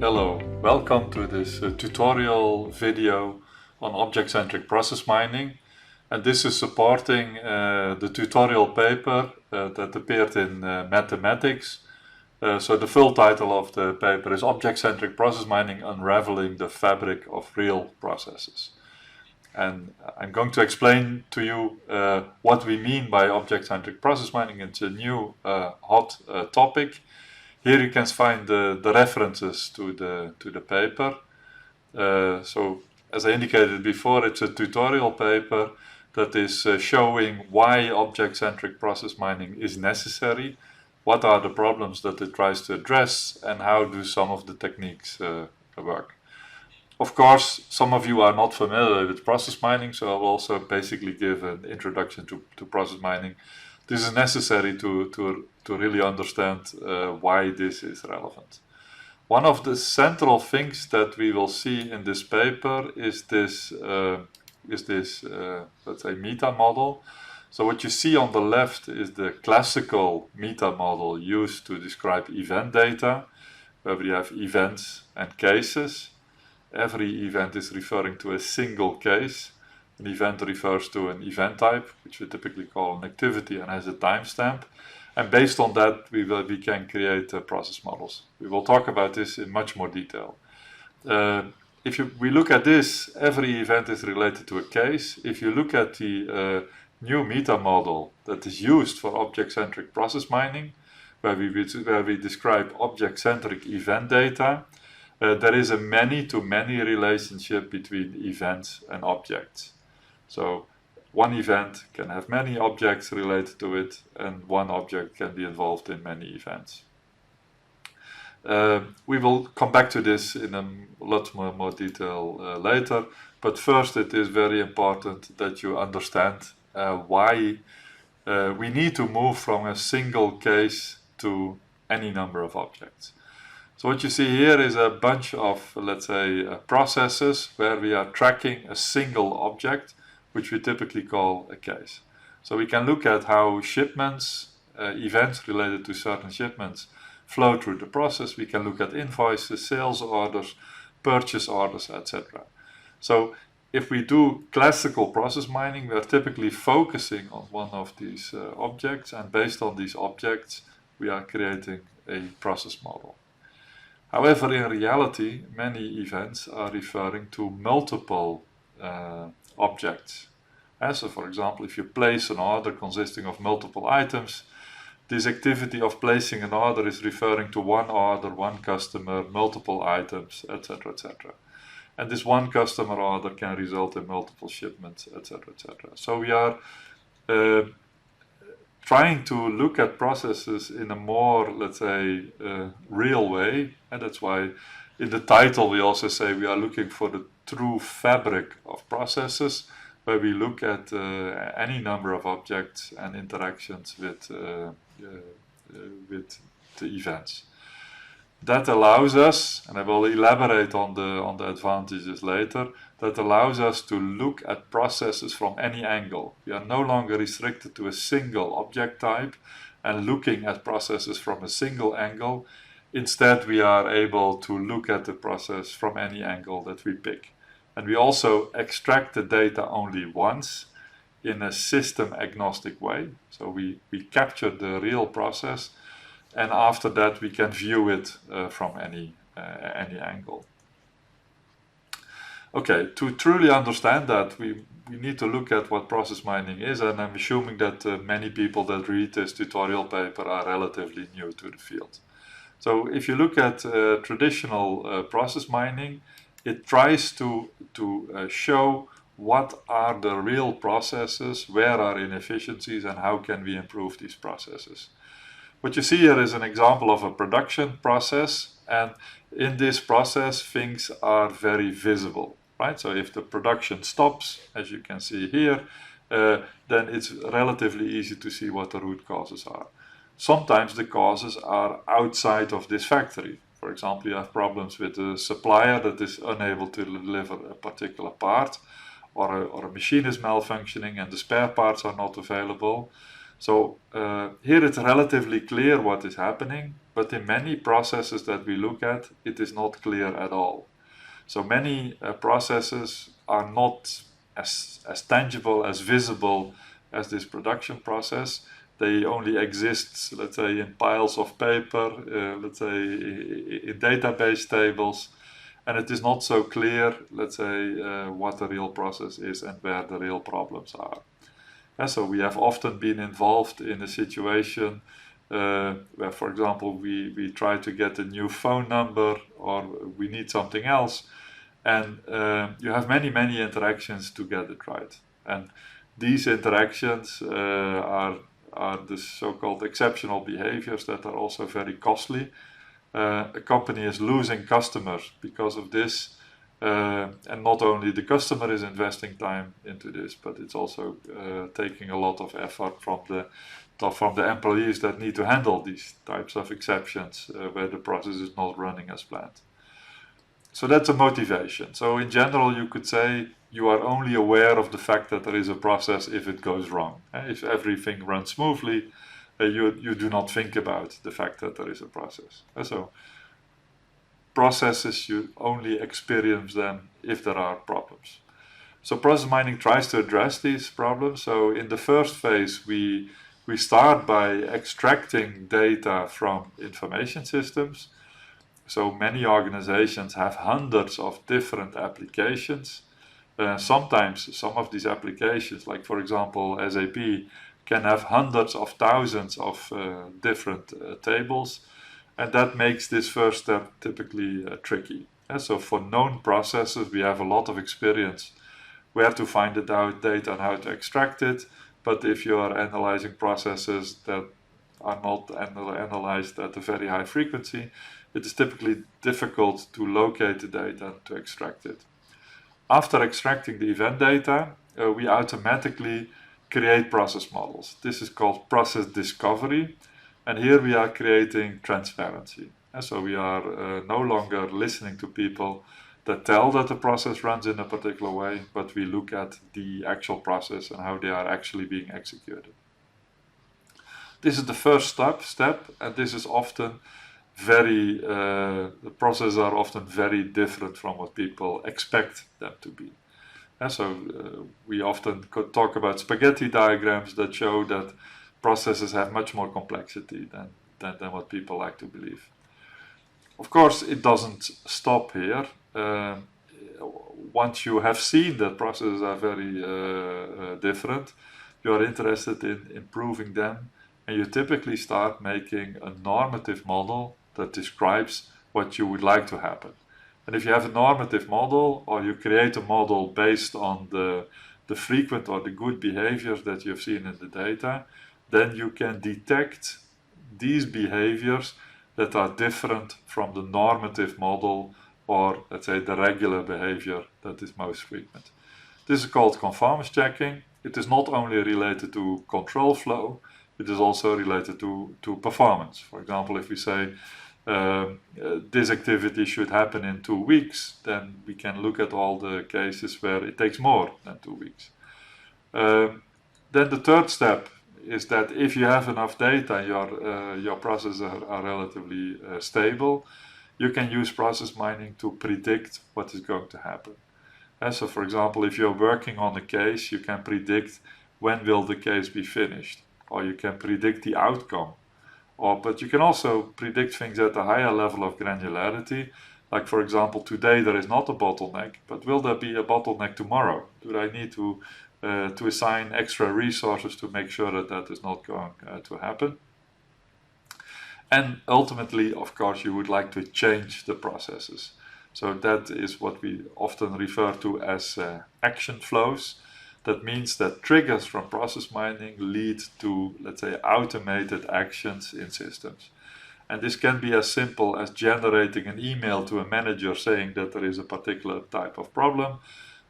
Hello, welcome to this tutorial video on object-centric process mining, and this is supporting the tutorial paper that appeared in Mathematics. So the full title of the paper is Object-Centric Process Mining, Unraveling the Fabric of Real Processes. And I'm going to explain to you what we mean by object-centric process mining. It's a new hot topic. Here you can find the references to the paper. So as I indicated before, it's a tutorial paper that is showing why object-centric process mining is necessary, what are the problems that it tries to address, and how do some of the techniques work. Of course, some of you are not familiar with process mining, so I'll also basically give an introduction to process mining. This is necessary to really understand why this is relevant. One of the central things that we will see in this paper is this let's say, meta model. So what you see on the left is the classical meta model used to describe event data, where we have events and cases. Every event is referring to a single case. An event refers to an event type, which we typically call an activity, and has a timestamp. And based on that, we can create process models. We will talk about this in much more detail. If we look at this, every event is related to a case. If you look at the new meta model that is used for object-centric process mining, where we describe object-centric event data, there is a many-to-many relationship between events and objects. So one event can have many objects related to it, and one object can be involved in many events. We will come back to this in a lot more detail later, but first it is very important that you understand why we need to move from a single case to any number of objects. So what you see here is a bunch of, let's say, processes where we are tracking a single object, which we typically call a case. So we can look at how shipments, events related to certain shipments, flow through the process. We can look at invoices, sales orders, purchase orders, etc. So if we do classical process mining, we are typically focusing on one of these objects, and based on these objects, we are creating a process model. However, in reality, many events are referring to multiple objects. So for example, if you place an order consisting of multiple items, this activity of placing an order is referring to one order, one customer, multiple items, etc., etc. And this one customer order can result in multiple shipments, etc., etc. So we are trying to look at processes in a more, let's say, real way, and that's why in the title we also say we are looking for the true fabric of processes, where we look at any number of objects and interactions with the events. That allows us, and I will elaborate on the advantages later, that allows us to look at processes from any angle. We are no longer restricted to a single object type and looking at processes from a single angle. Instead, we are able to look at the process from any angle that we pick. And we also extract the data only once in a system agnostic way. So we capture the real process, and after that we can view it from any angle. Okay, to truly understand that, we need to look at what process mining is, and I'm assuming that many people that read this tutorial paper are relatively new to the field. So if you look at traditional process mining, it tries to show what are the real processes, where are inefficiencies, and how can we improve these processes. What you see here is an example of a production process, and in this process things are very visible, right? So if the production stops, as you can see here, then it's relatively easy to see what the root causes are. Sometimes the causes are outside of this factory. For example, you have problems with a supplier that is unable to deliver a particular part, or a machine is malfunctioning and the spare parts are not available. So here it's relatively clear what is happening, but in many processes that we look at, it is not clear at all. So many processes are not as tangible, as visible as this production process. They only exist, let's say, in piles of paper, let's say, in database tables, and it is not so clear, let's say, what the real process is and where the real problems are. And so we have often been involved in a situation where, for example, we try to get a new phone number or we need something else, and you have many interactions to get it right. And these interactions are the so-called exceptional behaviors that are also very costly. A company is losing customers because of this, and not only the customer is investing time into this, but it's also taking a lot of effort from the employees that need to handle these types of exceptions where the process is not running as planned. So that's a motivation. So in general, you could say you are only aware of the fact that there is a process if it goes wrong. If everything runs smoothly, you do not think about the fact that there is a process. So processes, you only experience them if there are problems. So process mining tries to address these problems. So in the first phase, we start by extracting data from information systems. So many organizations have hundreds of different applications. Sometimes some of these applications, like for example SAP, can have hundreds of thousands of different tables, and that makes this first step typically tricky. And so for known processes, we have a lot of experience where to find the data and how to extract it, but if you are analyzing processes that are not analyzed at a very high frequency, it is typically difficult to locate the data and to extract it. After extracting the event data, we automatically create process models. This is called process discovery, and here we are creating transparency. And so we are no longer listening to people that tell that the process runs in a particular way, but we look at the actual process and how they are actually being executed. This is the first step, and this is often the processes are often very different from what people expect them to be. And so we often could talk about spaghetti diagrams that show that processes have much more complexity than what people like to believe. Of course, it doesn't stop here. Once you have seen that processes are very different, you are interested in improving them, and you typically start making a normative model that describes what you would like to happen. And if you have a normative model, or you create a model based on the frequent or the good behaviors that you've seen in the data, then you can detect these behaviors that are different from the normative model, or let's say the regular behavior that is most frequent. This is called conformance checking. It is not only related to control flow, it is also related to performance. For example, if we say this activity should happen in 2 weeks, then we can look at all the cases where it takes more than 2 weeks. Then the third step is that if you have enough data, your processes are relatively stable, you can use process mining to predict what is going to happen. And so, for example, if you're working on a case, you can predict when will the case be finished, or you can predict the outcome. But you can also predict things at a higher level of granularity. Like, for example, today there is not a bottleneck, but will there be a bottleneck tomorrow? Do I need to assign extra resources to make sure that that is not going to happen? And ultimately, of course, you would like to change the processes. So that is what we often refer to as action flows. That means that triggers from process mining lead to, let's say, automated actions in systems. And this can be as simple as generating an email to a manager saying that there is a particular type of problem,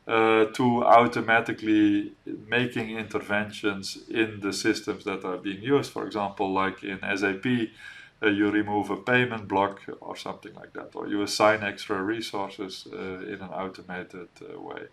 to automatically making interventions in the systems that are being used. For example, like in SAP, you remove a payment block or something like that, or you assign extra resources in an automated way.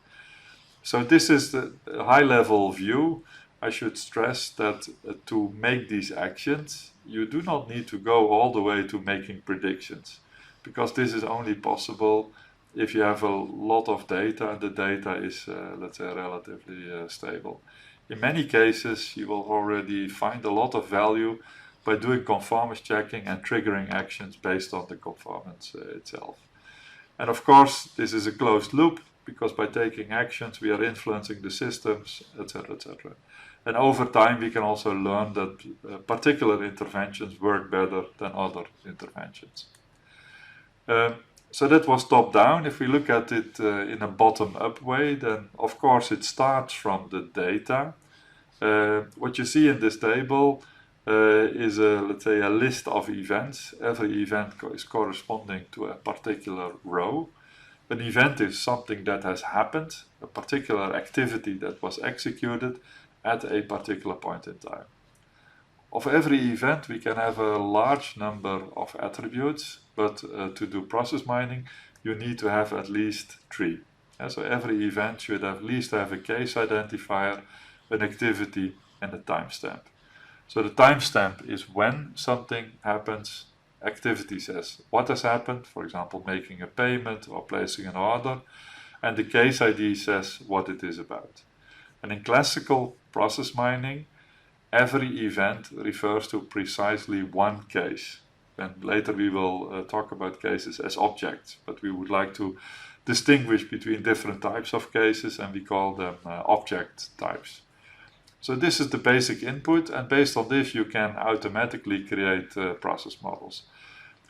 So this is the high-level view. I should stress that to make these actions, you do not need to go all the way to making predictions, because this is only possible if you have a lot of data and the data is, let's say, relatively stable. In many cases, you will already find a lot of value by doing conformance checking and triggering actions based on the conformance itself. And of course, this is a closed loop, because by taking actions, we are influencing the systems, etc., etc. And over time, we can also learn that particular interventions work better than other interventions. So that was top-down. If we look at it in a bottom-up way, then of course it starts from the data. What you see in this table is let's say, a list of events. Every event is corresponding to a particular row. An event is something that has happened, a particular activity that was executed at a particular point in time. Of every event, we can have a large number of attributes, but to do process mining, you need to have at least 3. So every event should at least have a case identifier, an activity, and a timestamp. So the timestamp is when something happens. Activity says what has happened, for example, making a payment or placing an order, and the case ID says what it is about. And in classical process mining, every event refers to precisely one case. And later we will talk about cases as objects, but we would like to distinguish between different types of cases, and we call them object types. So this is the basic input, and based on this you can automatically create process models.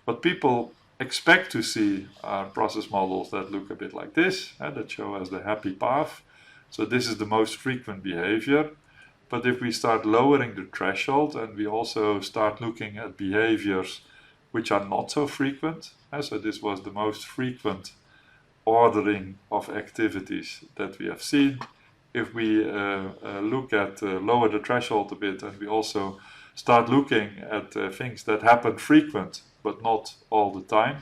What people expect to see are process models that look a bit like this, that show us the happy path. So this is the most frequent behavior. But if we start lowering the threshold and we also start looking at behaviors which are not so frequent, so this was the most frequent ordering of activities that we have seen. If we look at lower the threshold a bit, and we also start looking at things that happen frequent but not all the time,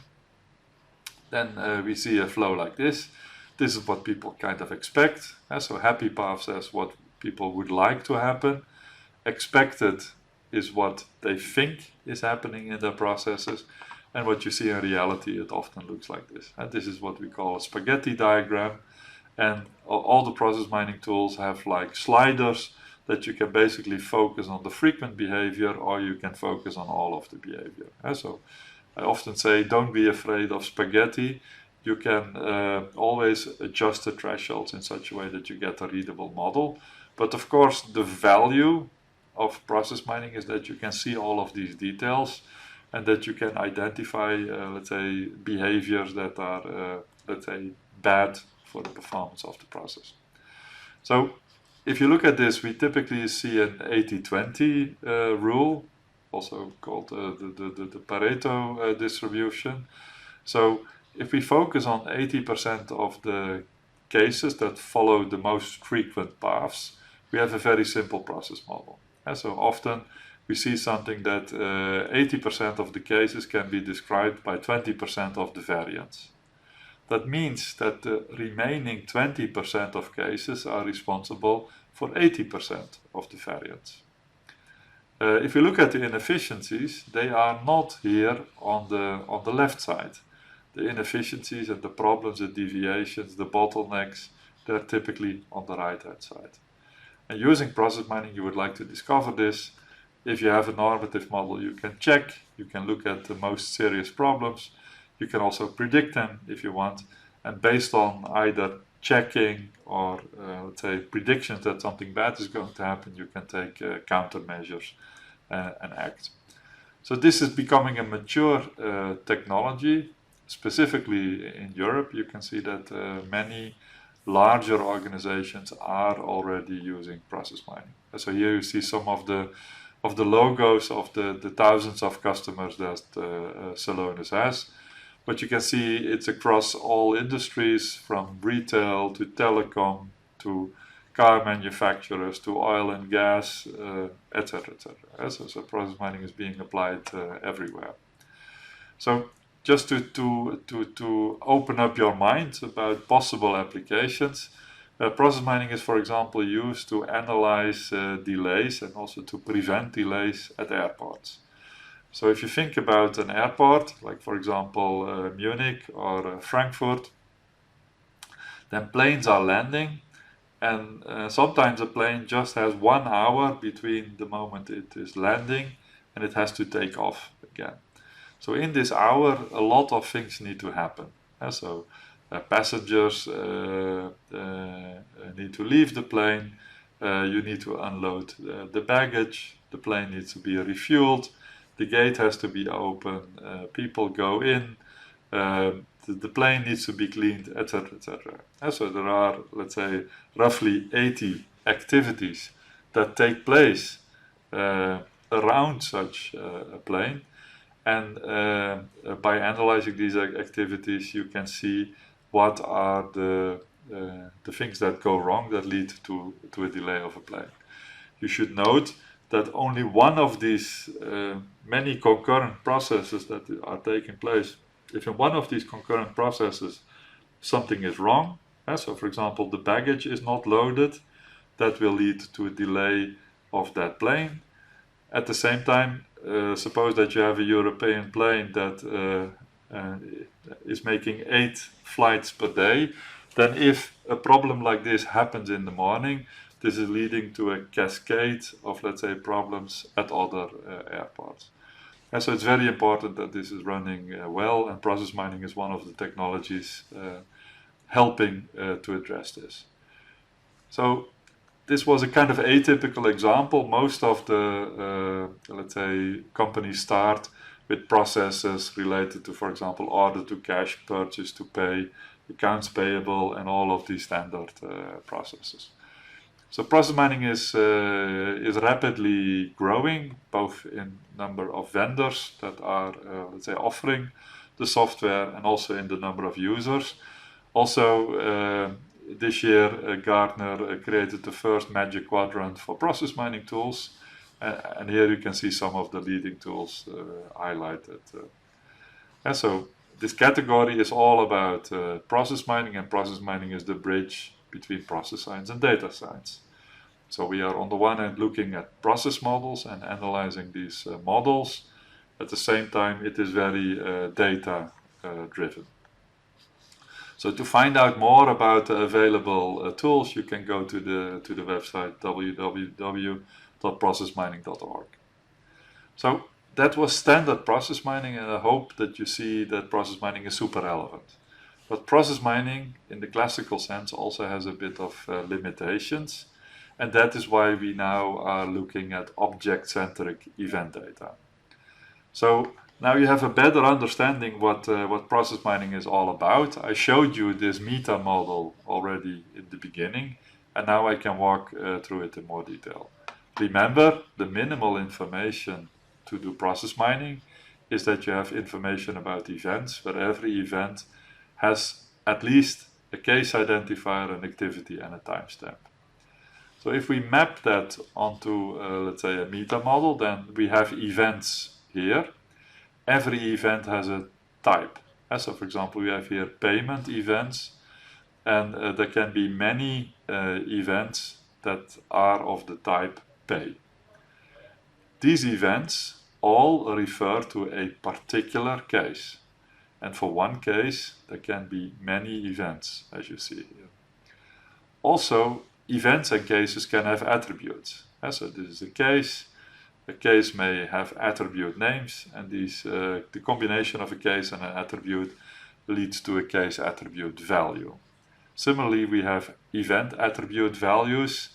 then we see a flow like this. This is what people kind of expect. So happy path says what people would like to happen. Expected is what they think is happening in their processes. And what you see in reality, it often looks like this. And this is what we call a spaghetti diagram. And all the process mining tools have like sliders that you can basically focus on the frequent behavior, or you can focus on all of the behavior. So I often say, don't be afraid of spaghetti. You can always adjust the thresholds in such a way that you get a readable model. But of course, the value of process mining is that you can see all of these details, and that you can identify, let's say, behaviors that are, let's say, bad for the performance of the process. So if you look at this, we typically see an 80-20 rule, also called the Pareto distribution. So if we focus on 80% of the cases that follow the most frequent paths, we have a very simple process model. And so often we see something that 80% of the cases can be described by 20% of the variance. That means that the remaining 20% of cases are responsible for 80% of the variance. If you look at the inefficiencies, they are not here on the left side. The inefficiencies and the problems, the deviations, the bottlenecks, they're typically on the right-hand side. And using process mining, you would like to discover this. If you have a normative model, you can check, you can look at the most serious problems. You can also predict them if you want, and based on either checking or let's say predictions that something bad is going to happen, you can take countermeasures and act. So this is becoming a mature technology. Specifically in Europe, you can see that many larger organizations are already using process mining. So here you see some of the logos of the thousands of customers that Celonis has. But you can see it's across all industries, from retail to telecom to car manufacturers to oil and gas, etc., etc. So process mining is being applied everywhere. So just to open up your mind about possible applications, Process mining is, for example, used to analyze delays and also to prevent delays at airports. So if you think about an airport, like for example Munich or Frankfurt, then planes are landing, and sometimes a plane just has 1 hour between the moment it is landing and it has to take off again. So in this hour, a lot of things need to happen. So passengers need to leave the plane, you need to unload the baggage, the plane needs to be refueled, the gate has to be open, people go in, the plane needs to be cleaned, etc., etc. So there are, let's say, roughly 80 activities that take place around such a plane. And by analyzing these activities, you can see what are the things that go wrong that lead to a delay of a plane. You should note that only one of these many concurrent processes that are taking place, if in one of these concurrent processes something is wrong, so for example the baggage is not loaded, that will lead to a delay of that plane. At the same time, suppose that you have a European plane that is making 8 flights per day, then if a problem like this happens in the morning, this is leading to a cascade of, let's say, problems at other airports. And so it's very important that this is running well, and process mining is one of the technologies helping to address this. So this was a kind of atypical example. Most of the, let's say, companies start with processes related to, for example, order to cash, purchase to pay, accounts payable, and all of these standard processes. So process mining is rapidly growing, both in number of vendors that are, let's say, offering the software, and also in the number of users. Also, this year, Gartner created the first Magic Quadrant for process mining tools, and here you can see some of the leading tools highlighted. And so this category is all about process mining, and process mining is the bridge between process science and data science. So we are on the one hand looking at process models and analyzing these models. At the same time, it is very data driven. So to find out more about the available tools, you can go to the website www.processmining.org. So that was standard process mining, and I hope that you see that process mining is super relevant. But process mining, in the classical sense, also has a bit of limitations, and that is why we now are looking at object-centric event data. So now you have a better understanding what process mining is all about. I showed you this meta model already in the beginning, and now I can walk through it in more detail. Remember, the minimal information to do process mining is that you have information about events, where every event has at least a case identifier, an activity, and a timestamp. So if we map that onto, let's say, a meta model, then we have events here. Every event has a type. So for example, we have here payment events, and there can be many events that are of the type pay. These events all refer to a particular case. And for one case, there can be many events, as you see here. Also, events and cases can have attributes. So this is a case. A case may have attribute names, and these, the combination of a case and an attribute leads to a case attribute value. Similarly, we have event attribute values.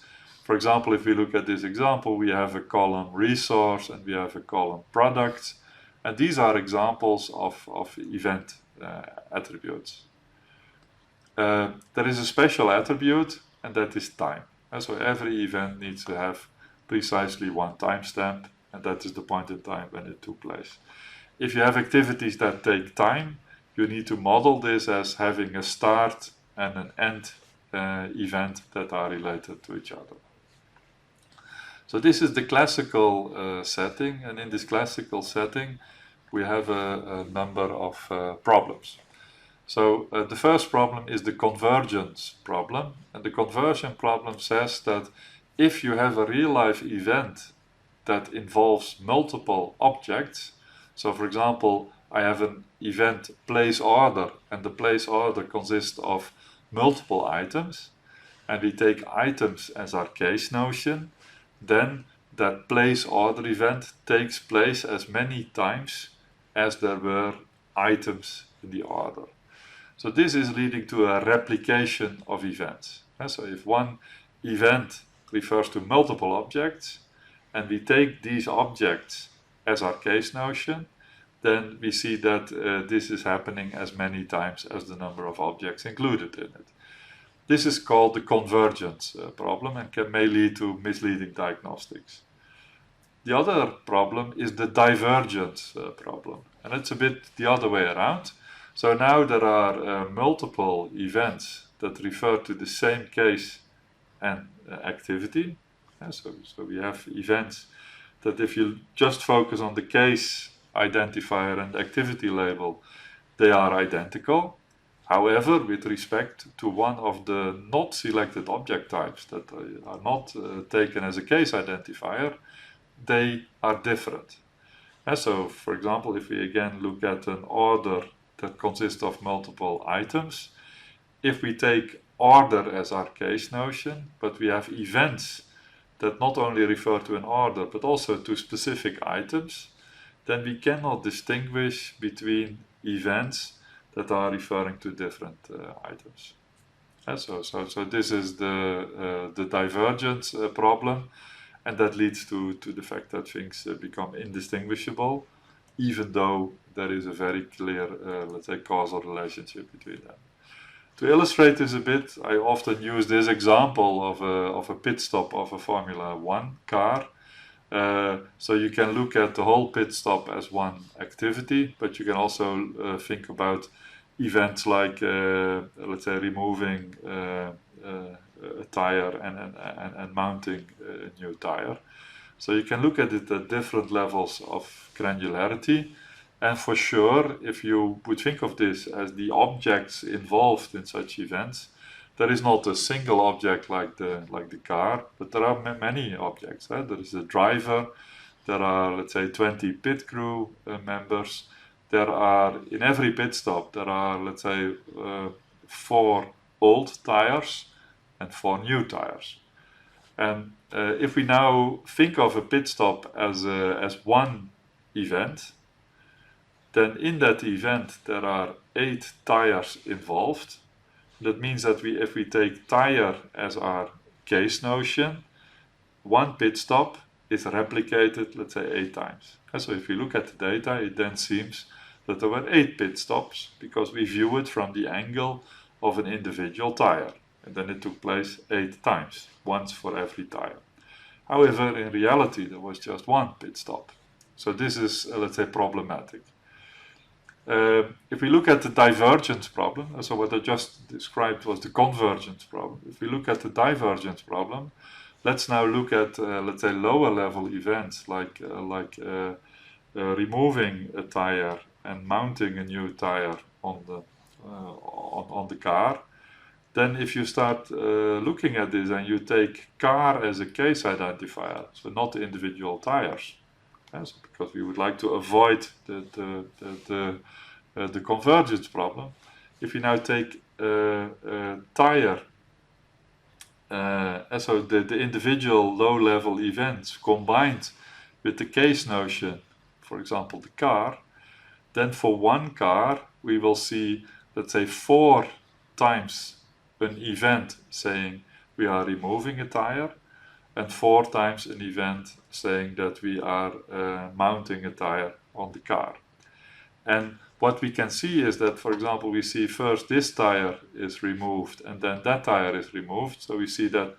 For example, if we look at this example, we have a column resource and we have a column product, and these are examples of event attributes. There is a special attribute, and that is time. And so every event needs to have precisely one timestamp, and that is the point in time when it took place. If you have activities that take time, you need to model this as having a start and an end event that are related to each other. So this is the classical setting, and in this classical setting we have a number of problems. So the first problem is the convergence problem, and the conversion problem says that if you have a real-life event that involves multiple objects, so for example, I have an event place order, and the place order consists of multiple items, and we take items as our case notion, then that place order event takes place as many times as there were items in the order. So this is leading to a replication of events. So if one event refers to multiple objects, and we take these objects as our case notion, then we see that this is happening as many times as the number of objects included in it. This is called the convergence problem and may lead to misleading diagnostics. The other problem is the divergence problem, and it's a bit the other way around. So now there are multiple events that refer to the same case and activity. So we have events that if you just focus on the case identifier and activity label, they are identical. However, with respect to one of the not selected object types that are not taken as a case identifier, they are different. And so, for example, if we again look at an order that consists of multiple items, if we take order as our case notion, but we have events that not only refer to an order but also to specific items, then we cannot distinguish between events that are referring to different items. And so this is the divergence problem, and that leads to the fact that things become indistinguishable, even though there is a very clear, let's say, causal relationship between them. To illustrate this a bit, I often use this example of a pit stop of a Formula 1 car. So you can look at the whole pit stop as one activity, but you can also think about events like, let's say, removing a tire and mounting a new tire. So you can look at it at different levels of granularity. And for sure, if you would think of this as the objects involved in such events, there is not a single object like the car, but there are many objects. There is a driver, there are, let's say, 20 pit crew members. There are, in every pit stop, there are, let's say, 4 old tires and 4 new tires. And if we now think of a pit stop as one event, then in that event there are 8 tires involved. That means that if we take tire as our case notion, one pit stop is replicated, let's say, 8 times. And so if we look at the data, it then seems that there were 8 pit stops because we view it from the angle of an individual tire. And then it took place 8 times, once for every tire. However, in reality, there was just one pit stop. So this is, let's say, problematic. If we look at the divergence problem, so what I just described was the convergence problem. If we look at the divergence problem, let's now look at, let's say, lower level events like removing a tire and mounting a new tire on the car. Then if you start looking at this and you take car as a case identifier, so not the individual tires, so because we would like to avoid the convergence problem. If you now take tire, so the individual low-level events combined with the case notion, for example the car, then for one car we will see, let's say, 4 times an event saying we are removing a tire, and 4 times an event saying that we are mounting a tire on the car. And what we can see is that, for example, we see first this tire is removed and then that tire is removed. So we see that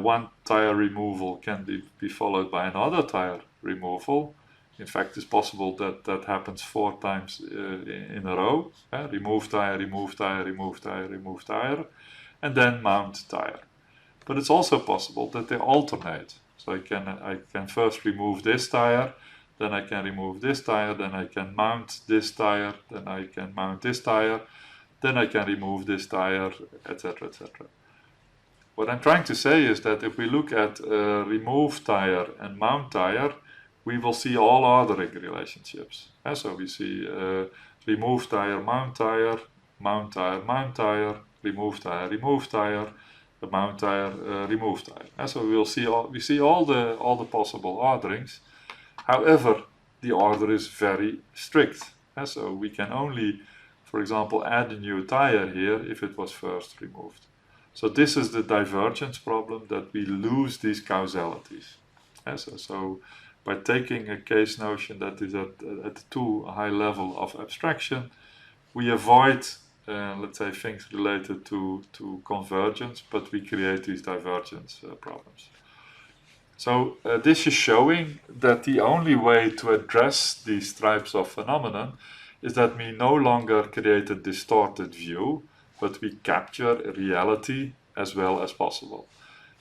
one tire removal can be followed by another tire removal. In fact, it's possible that that happens 4 times in a row. Remove tire, remove tire, remove tire, remove tire, and then mount tire. But it's also possible that they alternate. So I can first remove this tire, then I can remove this tire, then I can mount this tire, then I can mount this tire. then I can remove this tire, etc., etc. What I'm trying to say is that if we look at remove tire and mount tire, we will see all ordering relationships. So we see remove tire, mount tire, mount tire, mount tire, remove tire, mount tire, remove tire. So we see all the possible orderings. However, the order is very strict. So we can only, for example, add a new tire here if it was first removed. So this is the divergence problem, that we lose these causalities. So by taking a case notion that is at too high level of abstraction, we avoid, let's say, things related to convergence, but we create these divergence problems. So this is showing that the only way to address these types of phenomenon is that we no longer create a distorted view, but we capture reality as well as possible.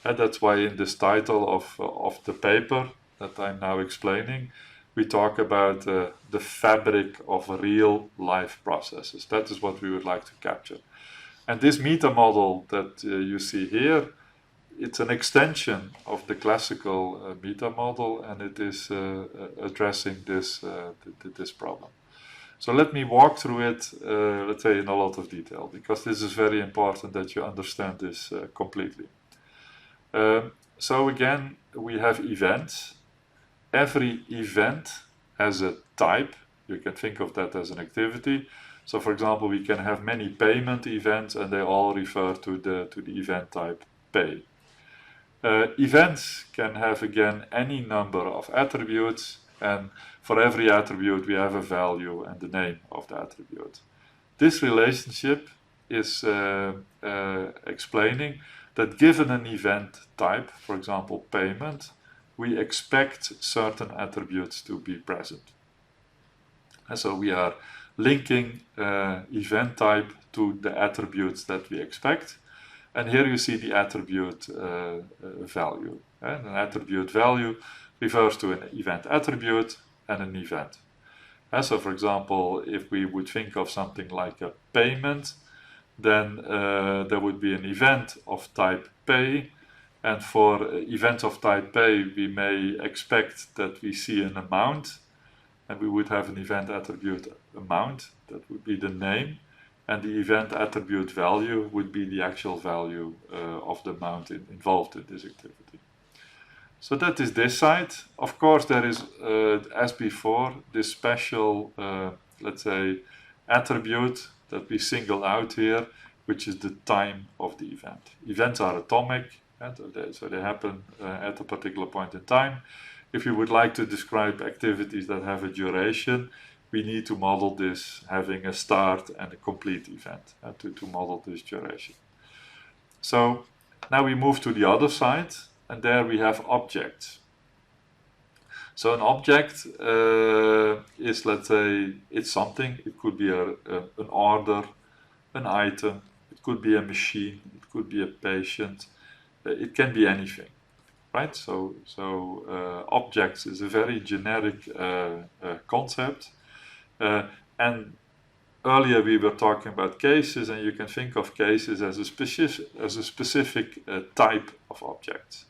And that's why in this title of the paper that I'm now explaining, we talk about the fabric of real life processes. That is what we would like to capture. And this meta model that you see here, it's an extension of the classical meta model, and it is addressing this problem. So let me walk through it, let's say, in a lot of detail, because this is very important that you understand this completely. So again, we have events. Every event has a type. You can think of that as an activity. So for example, we can have many payment events, and they all refer to the event type pay. Events can have, again, any number of attributes, and for every attribute we have a value and the name of the attribute. This relationship is explaining that given an event type, for example payment, we expect certain attributes to be present. And so we are linking event type to the attributes that we expect. And here you see the attribute value. And an attribute value refers to an event attribute and an event. And so for example, if we would think of something like a payment, then there would be an event of type pay. And for events of type pay, we may expect that we see an amount, and we would have an event attribute amount, that would be the name, and the event attribute value would be the actual value of the amount involved in this activity. So that is this side. Of course, there is, as before, this special, let's say, attribute that we single out here, which is the time of the event. Events are atomic, and so they happen at a particular point in time. If you would like to describe activities that have a duration, we need to model this having a start and a complete event to model this duration. So now we move to the other side, and there we have objects. So an object is, let's say, it's something. It could be an order, an item, it could be a machine, it could be a patient, it can be anything, right? So objects is a very generic concept. And earlier we were talking about cases, and you can think of cases as a specific type of objects.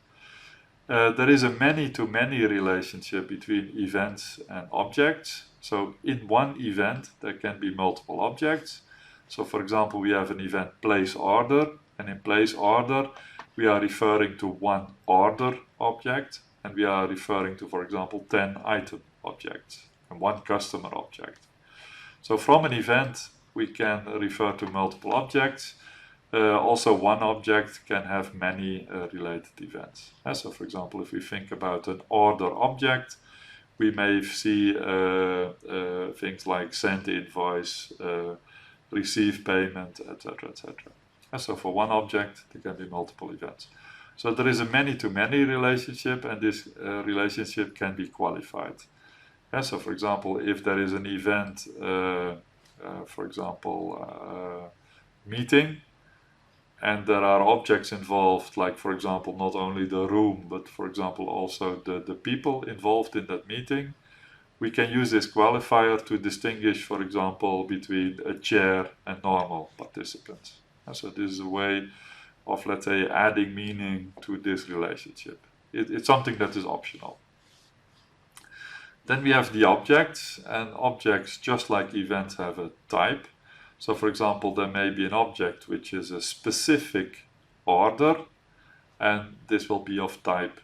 There is a many-to-many relationship between events and objects. So in one event there can be multiple objects. So for example, we have an event place order, and in place order we are referring to one order object, and we are referring to, for example, 10 item objects and one customer object. So from an event we can refer to multiple objects. Also, one object can have many related events. So for example, if we think about an order object, we may see things like send invoice, receive payment, etc., etc. So for one object there can be multiple events. So there is a many-to-many relationship, and this relationship can be qualified. So for example, if there is an event, for example, meeting, and there are objects involved, like for example not only the room, but for example also the people involved in that meeting, we can use this qualifier to distinguish, for example, between a chair and normal participants. And so this is a way of, let's say, adding meaning to this relationship. It's something that is optional. Then we have the objects, and objects, just like events, have a type. So for example, there may be an object which is a specific order, and this will be of type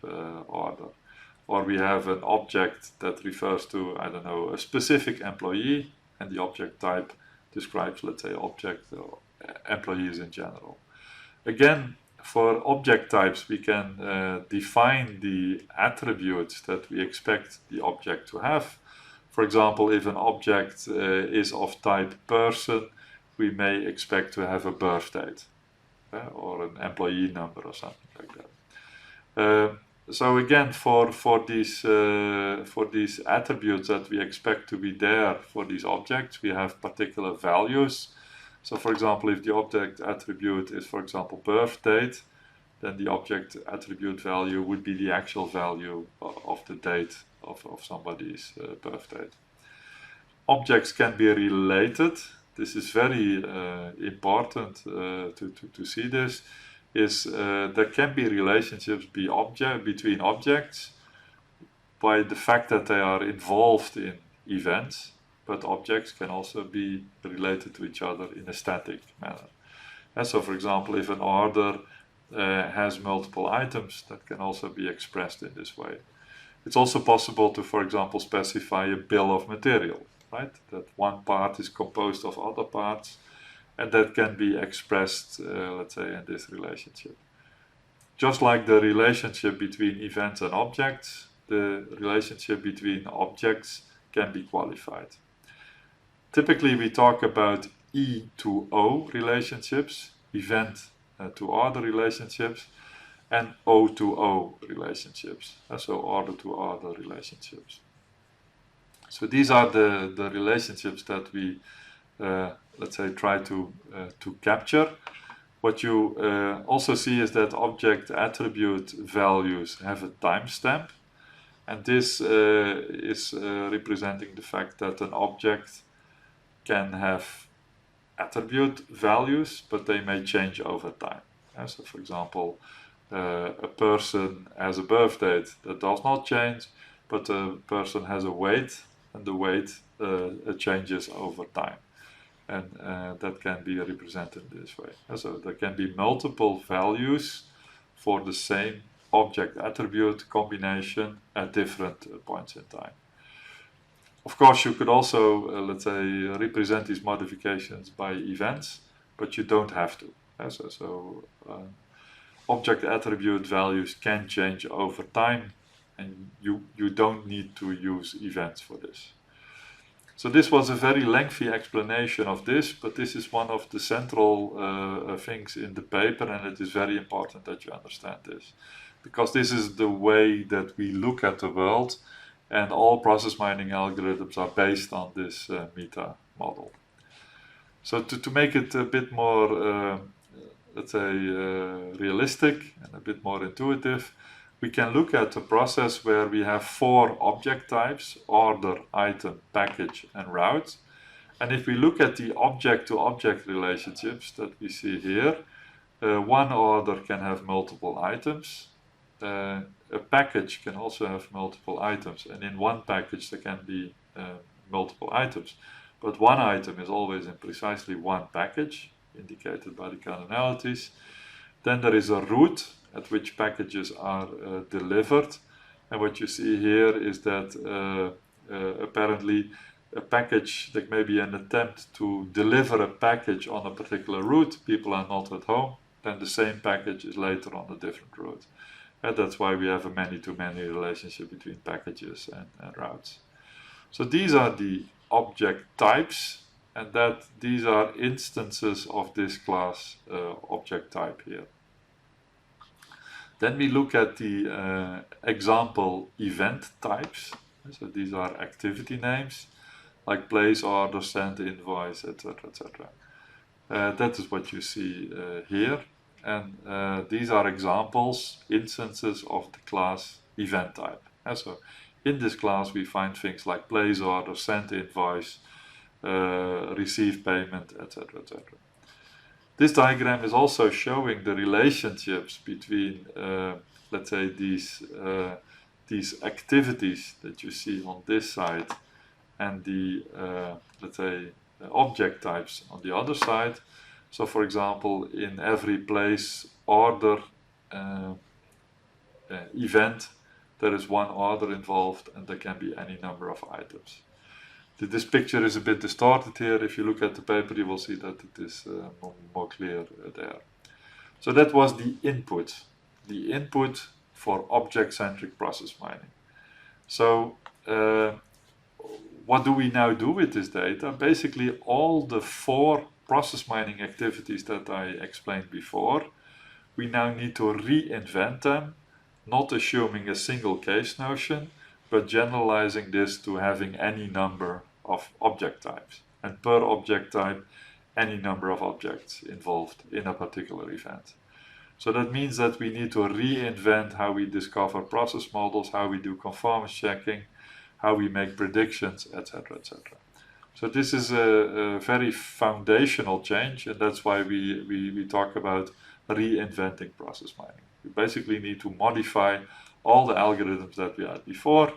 order. Or we have an object that refers to, I don't know, a specific employee, and the object type describes, let's say, object or employees in general. Again, for object types, we can define the attributes that we expect the object to have. For example, if an object is of type person, we may expect to have a birth date or an employee number or something like that. So again, for these attributes that we expect to be there for these objects, we have particular values. So for example, if the object attribute is, for example, birth date, then the object attribute value would be the actual value of the date of somebody's birth date. Objects can be related. This is very important to see this. There can be relationships between objects by the fact that they are involved in events, but objects can also be related to each other in a static manner. And so, for example, if an order has multiple items, that can also be expressed in this way. It's also possible to, for example, specify a bill of material, right? That one part is composed of other parts, and that can be expressed, let's say, in this relationship. Just like the relationship between events and objects, the relationship between objects can be qualified. Typically, we talk about E to O relationships, event to order relationships, and O to O relationships, so order to order relationships. So these are the relationships that we, let's say, try to capture. What you also see is that object attribute values have a timestamp, and this is representing the fact that an object can have attribute values, but they may change over time. So for example, a person has a birth date that does not change, but a person has a weight, and the weight changes over time. And that can be represented this way. So there can be multiple values for the same object attribute combination at different points in time. Of course, you could also, let's say, represent these modifications by events, but you don't have to. So object attribute values can change over time, and you don't need to use events for this. So this was a very lengthy explanation of this, but this is one of the central things in the paper, and it is very important that you understand this, because this is the way that we look at the world, and all process mining algorithms are based on this meta model. So to make it a bit more, let's say, realistic and a bit more intuitive, we can look at a process where we have 4 object types: order, item, package, and route. And if we look at the object-to-object relationships that we see here, one order can have multiple items. A package can also have multiple items, and in one package there can be multiple items. But one item is always in precisely one package, indicated by the cardinalities. Then there is a route at which packages are delivered. And what you see here is that apparently a package, there may be an attempt to deliver a package on a particular route, people are not at home, then the same package is later on a different route. And that's why we have a many-to-many relationship between packages and routes. So these are the object types, and that these are instances of this class object type here. Then we look at the example event types. So these are activity names, like place, order, send, invoice, etc., etc. That is what you see here. And these are examples, instances of the class event type. So in this class we find things like place order, send invoice, receive payment, etc., etc. This diagram is also showing the relationships between, let's say, these activities that you see on this side and the, let's say, object types on the other side. So, for example, in every place order event, there is one order involved, and there can be any number of items. This picture is a bit distorted here. If you look at the paper, you will see that it is more clear there. So that was the input for object-centric process mining. So what do we now do with this data? Basically, all the 4 process mining activities that I explained before, we now need to reinvent them, not assuming a single case notion, but generalizing this to having any number of object types, and per object type, any number of objects involved in a particular event. So that means that we need to reinvent how we discover process models, how we do conformance checking, how we make predictions, etc., etc. So this is a very foundational change, and that's why we talk about reinventing process mining. We basically need to modify all the algorithms that we had before.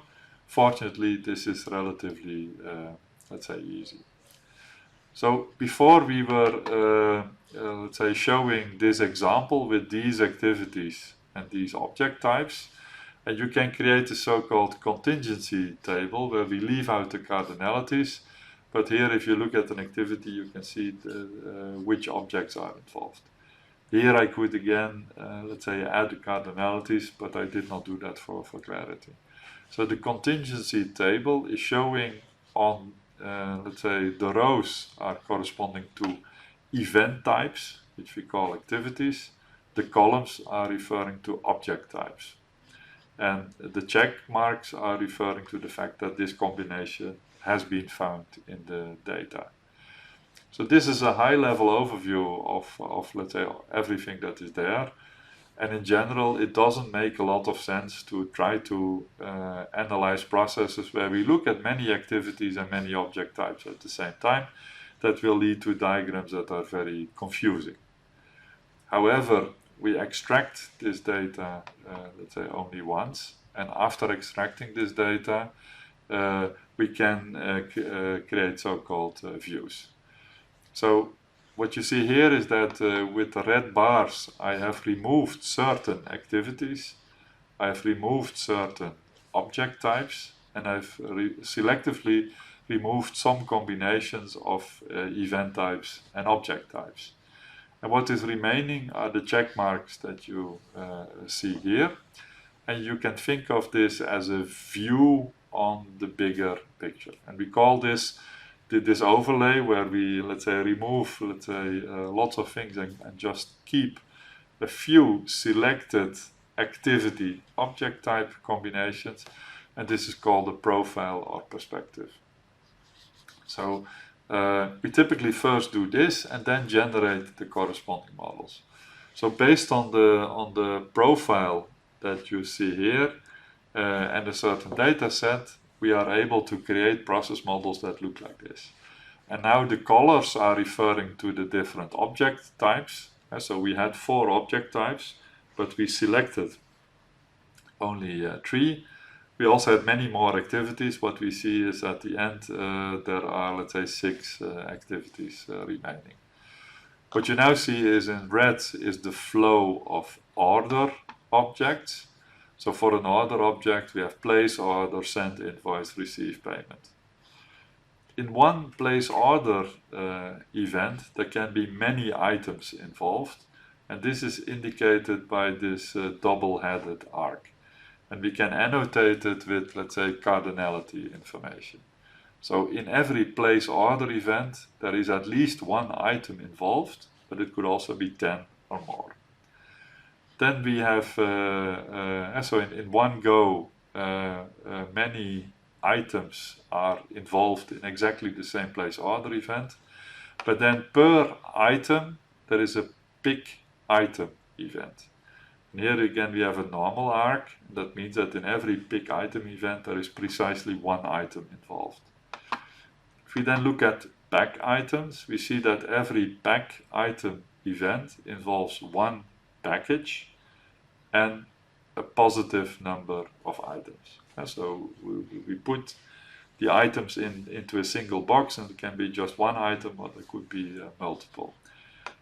Fortunately, this is relatively, let's say, easy. So before we were, let's say, showing this example with these activities and these object types, and you can create a so-called contingency table where we leave out the cardinalities. But here, if you look at an activity, you can see which objects are involved. Here I could again, let's say, add the cardinalities, but I did not do that for clarity. So the contingency table is showing on, let's say, the rows are corresponding to event types, which we call activities. The columns are referring to object types. And the check marks are referring to the fact that this combination has been found in the data. So this is a high-level overview of, let's say, everything that is there. And in general, it doesn't make a lot of sense to try to analyze processes where we look at many activities and many object types at the same time. That will lead to diagrams that are very confusing. However, we extract this data, let's say, only once. And after extracting this data, we can create so-called views. So what you see here is that with the red bars, I have removed certain activities, I have removed certain object types, and I've selectively removed some combinations of event types and object types. And what is remaining are the check marks that you see here. And you can think of this as a view on the bigger picture. And we call this overlay where we, let's say, remove, let's say, lots of things and just keep a few selected activity object type combinations, and this is called a profile or perspective. So we typically first do this and then generate the corresponding models. So based on the profile that you see here and a certain data set, we are able to create process models that look like this. And now the colors are referring to the different object types. So we had 4 object types, but we selected only 3. We also had many more activities. What we see is at the end there are, let's say, 6 activities remaining. What you now see is in red is the flow of order objects. So for an order object, we have place order, send invoice, receive payment. In one place order event, there can be many items involved, and this is indicated by this double-headed arc. And we can annotate it with, let's say, cardinality information. So in every place order event, there is at least 1 item involved, but it could also be 10 or more. Then we have, so in one go, many items are involved in exactly the same place order event. But then per item, there is a pick item event. And here again we have a normal arc. That means that in every pick item event there is precisely one item involved. If we then look at pack items, we see that every pack item event involves one package and a positive number of items. And so we put the items into a single box, and it can be just one item or there could be multiple.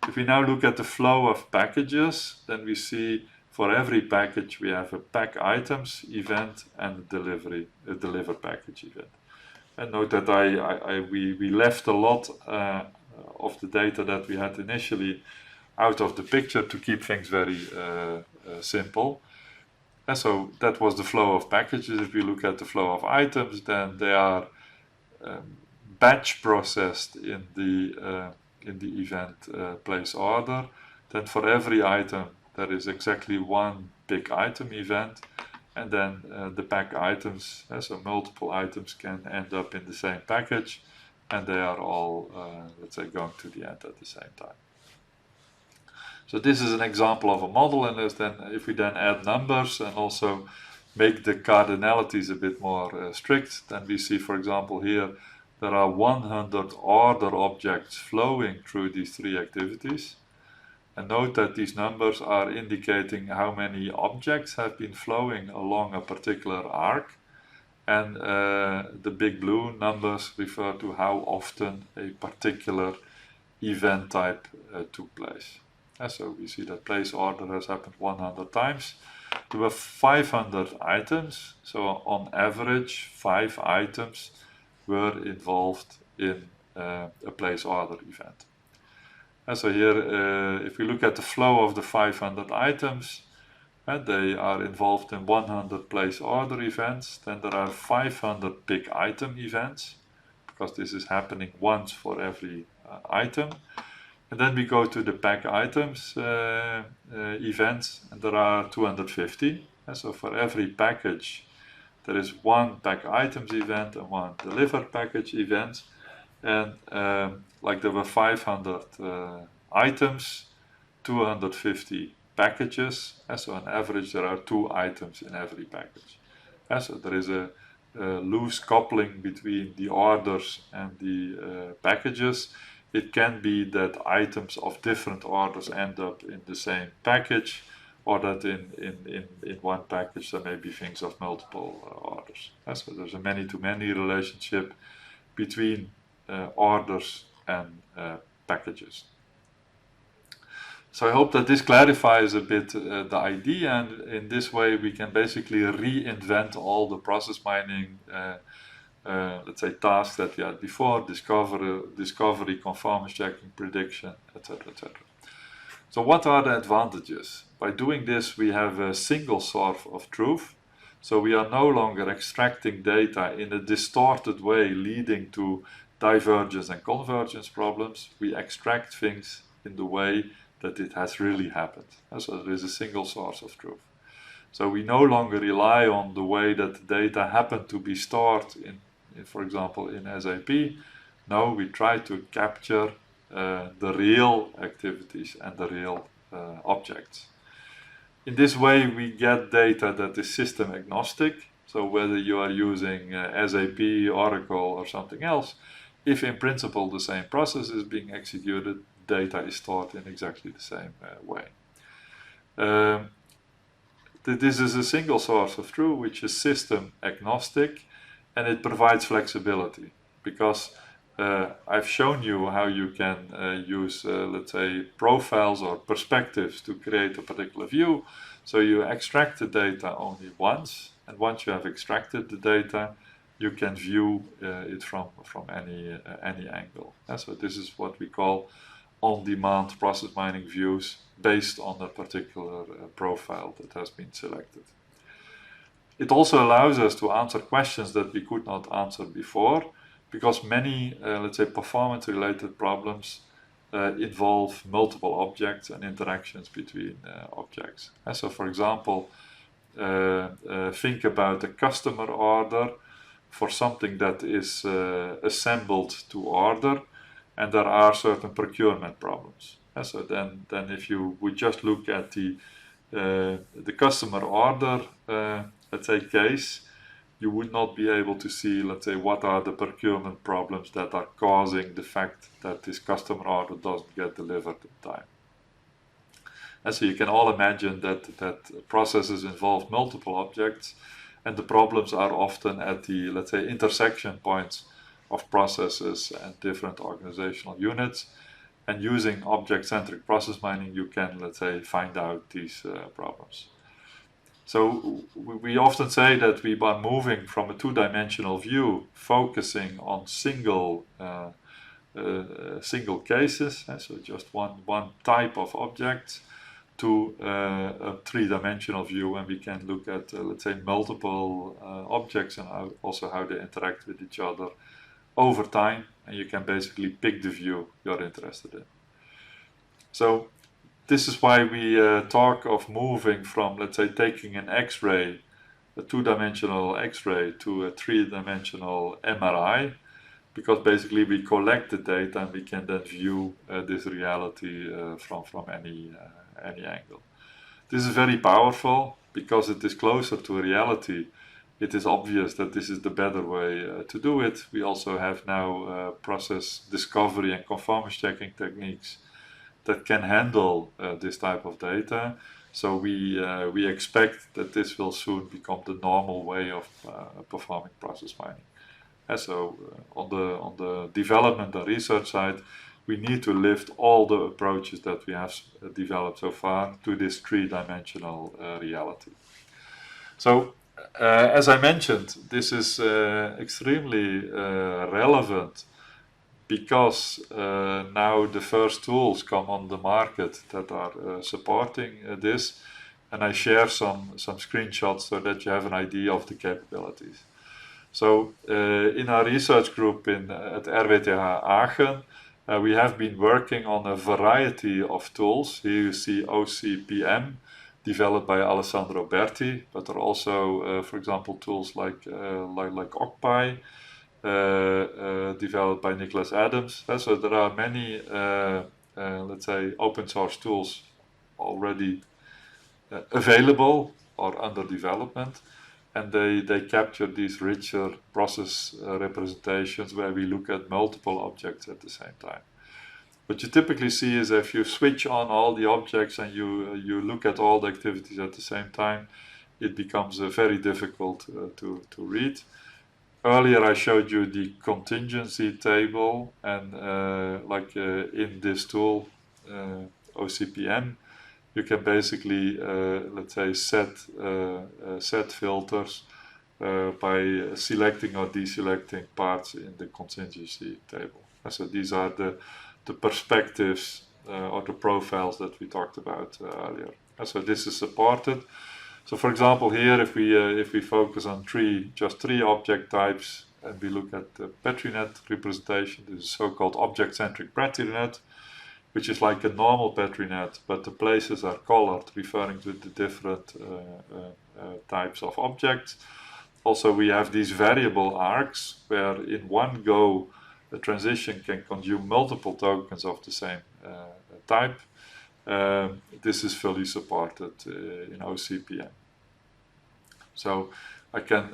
If we now look at the flow of packages, then we see for every package we have a pack items event and a deliver package event. And note that we left a lot of the data that we had initially out of the picture to keep things very simple. And so that was the flow of packages. If you look at the flow of items, then they are batch processed in the event place order. Then for every item there is exactly one big item event, and then the pack items, so multiple items can end up in the same package, and they are all, let's say, going to the end at the same time. So this is an example of a model, and then if we then add numbers and also make the cardinalities a bit more strict, then we see, for example, here there are 100 order objects flowing through these three activities. And note that these numbers are indicating how many objects have been flowing along a particular arc, and the big blue numbers refer to how often a particular event type took place. And so we see that place order has happened 100 times. There were 500 items, so on average 5 items were involved in a place order event. And so here, if we look at the flow of the 500 items, they are involved in 100 place order events. Then there are 500 pick item events, because this is happening once for every item. And then we go to the pack items events, and there are 250. And so for every package, there is one pack items event and one deliver package event. And like there were 500 items, 250 packages, and so on average there are 2 items in every package. And so there is a loose coupling between the orders and the packages. It can be that items of different orders end up in the same package, or that in one package there may be things of multiple orders. And so there's a many-to-many relationship between orders and packages. So I hope that this clarifies a bit the idea, and in this way we can basically reinvent all the process mining let's say tasks that we had before: discovery, conformance checking, prediction, etc., etc. So what are the advantages? By doing this we have a single source of truth. So we are no longer extracting data in a distorted way leading to divergence and convergence problems. We extract things in the way that it has really happened. And so there is a single source of truth. So we no longer rely on the way that the data happen to be stored for example, in SAP. No, we try to capture the real activities and the real objects. In this way, we get data that is system agnostic. So whether you are using SAP, Oracle, or something else, if in principle the same process is being executed, data is stored in exactly the same way. This is a single source of truth which is system agnostic, and it provides flexibility, because I've shown you how you can use, let's say, profiles or perspectives to create a particular view. So you extract the data only once, and once you have extracted the data, you can view it from any angle. And so this is what we call on-demand process mining views based on a particular profile that has been selected. It also allows us to answer questions that we could not answer before, because many, let's say, performance-related problems involve multiple objects and interactions between objects. And so, for example, think about a customer order for something that is assembled to order, and there are certain procurement problems. And so then if you would just look at the the customer order, let's say, case, you would not be able to see, let's say, what are the procurement problems that are causing the fact that this customer order doesn't get delivered in time. And so you can all imagine that processes involve multiple objects, and the problems are often at the, let's say, intersection points of processes and different organizational units. And using object-centric process mining, you can, let's say, find out these problems. So we often say that we are moving from a two-dimensional view, focusing on single cases, so just one type of object, to a three-dimensional view, and we can look at, let's say, multiple objects and also how they interact with each other over time, and you can basically pick the view you're interested in. So this is why we talk of moving from, let's say, taking an X-ray, a two-dimensional X-ray, to a three-dimensional MRI, because basically we collect the data and we can then view this reality from any angle. This is very powerful because it is closer to reality. It is obvious that this is the better way to do it. We also have now process discovery and conformance checking techniques that can handle this type of data. So we expect that this will soon become the normal way of performing process mining. And so on the development and research side, we need to lift all the approaches that we have developed so far to this three-dimensional reality. So as I mentioned, this is extremely relevant because now the first tools come on the market that are supporting this, and I share some screenshots so that you have an idea of the capabilities. So in our research group at RWTH Aachen, we have been working on a variety of tools. Here you see OCPM, developed by Alessandro Berti, but there are also, for example, tools like OCPI, developed by Nicholas Adams. So there are many, let's say, open source tools already available or under development, and they capture these richer process representations where we look at multiple objects at the same time. What you typically see is if you switch on all the objects and you look at all the activities at the same time, it becomes very difficult to read. Earlier I showed you the contingency table, and in this tool, OCPM, you can basically, let's say, set filters by selecting or deselecting parts in the contingency table. So these are the perspectives or the profiles that we talked about earlier. So this is supported. So for example, here if we focus on just three object types and we look at the Petri Net representation, this is so-called Object-Centric Petri Net, which is like a normal Petri Net, but the places are colored, referring to the different types of objects. Also, we have these variable arcs, where in one go, the transition can consume multiple tokens of the same type. This is fully supported in OCPM. So I can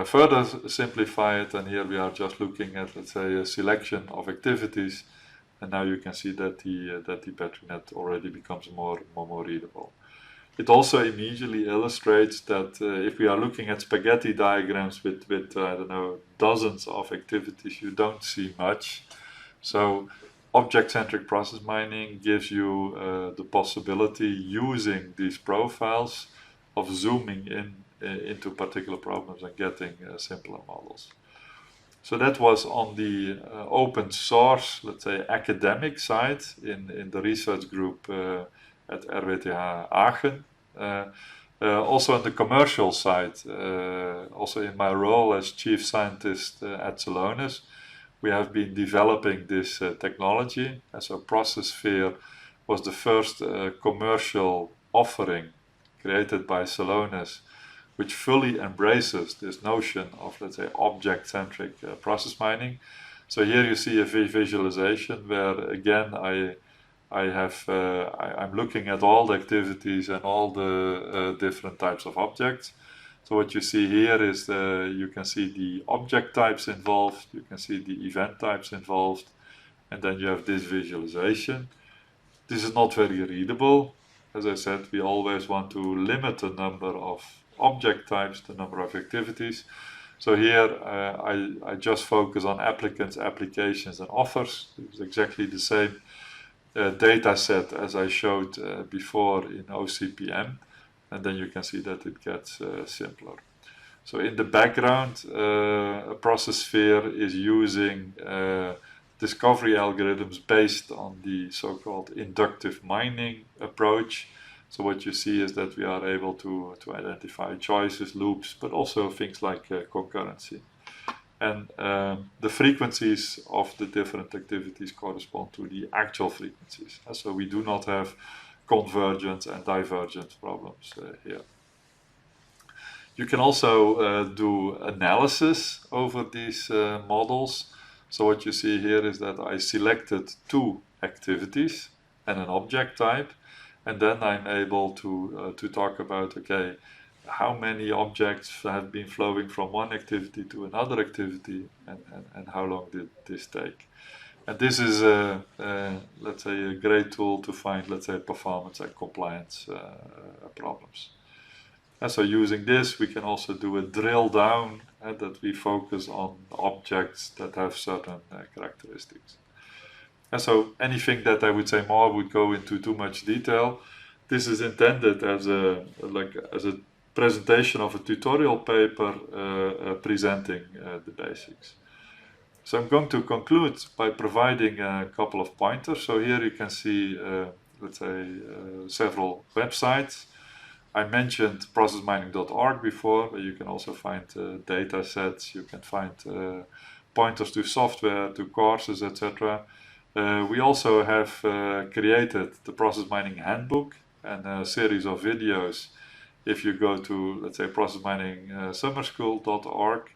further simplify it, and here we are just looking at, let's say, a selection of activities. And now you can see that the Petri Net already becomes more readable. It also immediately illustrates that if we are looking at spaghetti diagrams with I don't know, dozens of activities, you don't see much. So object-centric process mining gives you the possibility, using these profiles, of zooming into particular problems and getting simpler models. So that was on the open source, let's say, academic side in the research group at RWTH Aachen. Also on the commercial side, also in my role as chief scientist at Celonis, we have been developing this technology. And so ProcessSphere was the first commercial offering created by Celonis, which fully embraces this notion of, let's say, object-centric process mining. So here you see a visualization where, again, I I'm looking at all the activities and all the different types of objects. So what you see here is you can see the object types involved, you can see the event types involved, and then you have this visualization. This is not very readable. As I said, we always want to limit the number of object types, the number of activities. So here I just focus on applicants, applications, and offers. It's exactly the same data set as I showed before in OCPM, and then you can see that it gets simpler. So in the background, a process sphere is using discovery algorithms based on the so-called inductive mining approach. So what you see is that we are able to identify choices, loops, but also things like concurrency. And the frequencies of the different activities correspond to the actual frequencies. So we do not have convergence and divergence problems here. You can also do analysis over these models. So what you see here is that I selected 2 activities and an object type, and then I'm able to talk about, okay, how many objects have been flowing from one activity to another activity, and how long did this take. And this is, let's say, a great tool to find, let's say, performance and compliance problems. And so using this, we can also do a drill down that we focus on objects that have certain characteristics. And so anything that I would say more would go into too much detail. This is intended as a presentation of a tutorial paper presenting the basics. So I'm going to conclude by providing a couple of pointers. So here you can see, let's say, several websites. I mentioned processmining.org before, but you can also find data sets, you can find pointers to software, to courses, etc. We also have created the Process Mining Handbook and a series of videos. If you go to, let's say, processmining.summerschool.org,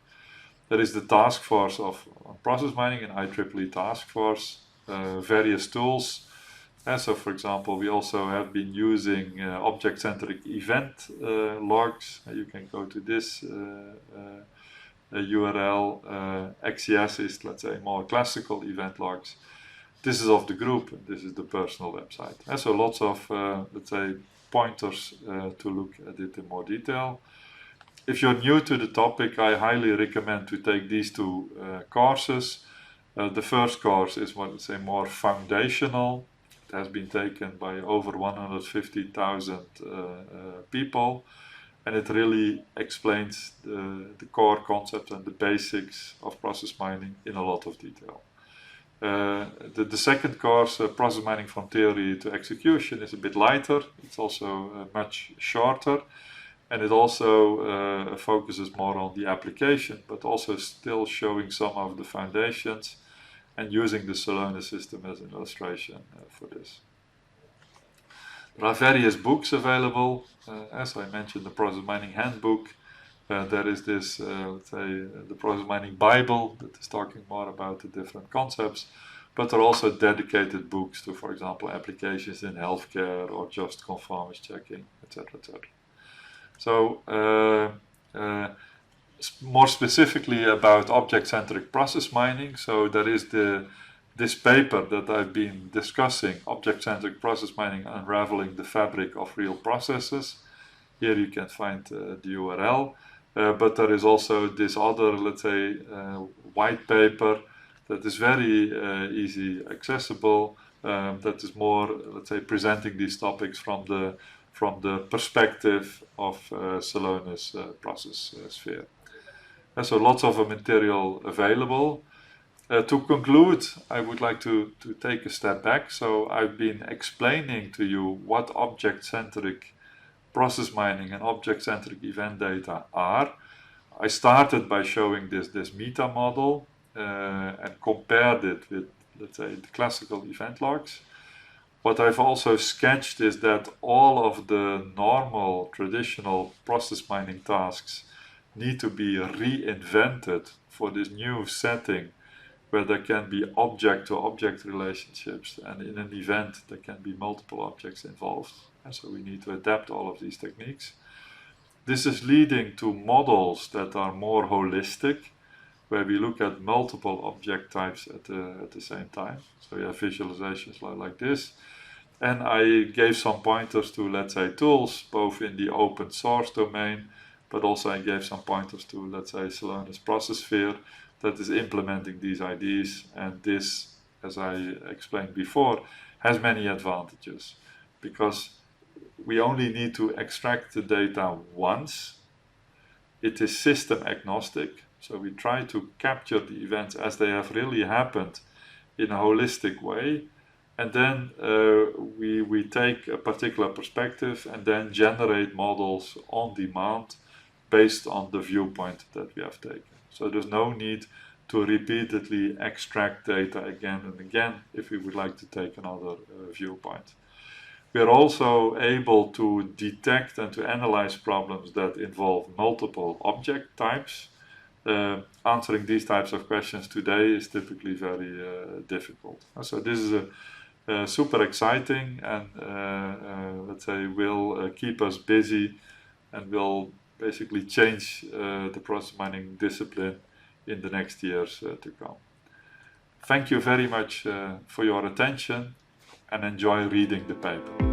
there is the task force on process mining, an IEEE task force, various tools. And so, for example, we also have been using object-centric event logs. You can go to this URL. XES is, let's say, more classical event logs. This is of the group, and this is the personal website. And so lots of, let's say, pointers to look at it in more detail. If you're new to the topic, I highly recommend to take these 2 courses. The first course is, what I say, more foundational. It has been taken by over 150,000 people, and it really explains the core concept and the basics of process mining in a lot of detail. The second course, Process Mining from Theory to Execution, is a bit lighter. It's also much shorter, and it also focuses more on the application, but also still showing some of the foundations and using the Salona system as an illustration for this. There are various books available. As I mentioned, the Process Mining Handbook. There is this, let's say, the Process Mining Bible that is talking more about the different concepts. But there are also dedicated books to, for example, applications in healthcare or just conformance checking, etc., etc. So, more specifically about object-centric process mining. So there is this paper that I've been discussing, Object-Centric Process Mining, Unraveling the Fabric of Real Processes. Here you can find the URL, but there is also this other, let's say, white paper that is very easy accessible, that is more, let's say, presenting these topics from the perspective of Salona's process sphere. And so lots of material available. To conclude, I would like to take a step back. So I've been explaining to you what object-centric process mining and object-centric event data are. I started by showing this meta model and compared it with, let's say, the classical event logs. What I've also sketched is that all of the normal traditional process mining tasks need to be reinvented for this new setting where there can be object-to-object relationships, and in an event there can be multiple objects involved. And so we need to adapt all of these techniques. This is leading to models that are more holistic, where we look at multiple object types at the same time. So you have visualizations like this. And I gave some pointers to, let's say, tools, both in the open source domain, but also I gave some pointers to, let's say, Celonis Processphere that is implementing these ideas. And this, as I explained before, has many advantages, because we only need to extract the data once. It is system agnostic, so we try to capture the events as they have really happened in a holistic way, and then we take a particular perspective and then generate models on demand based on the viewpoint that we have taken. So there's no need to repeatedly extract data again and again if we would like to take another viewpoint. We are also able to detect and to analyze problems that involve multiple object types. Answering these types of questions today is typically very difficult. So this is super exciting, and let's say will keep us busy and will basically change the process mining discipline in the next years to come. Thank you very much for your attention, and enjoy reading the paper.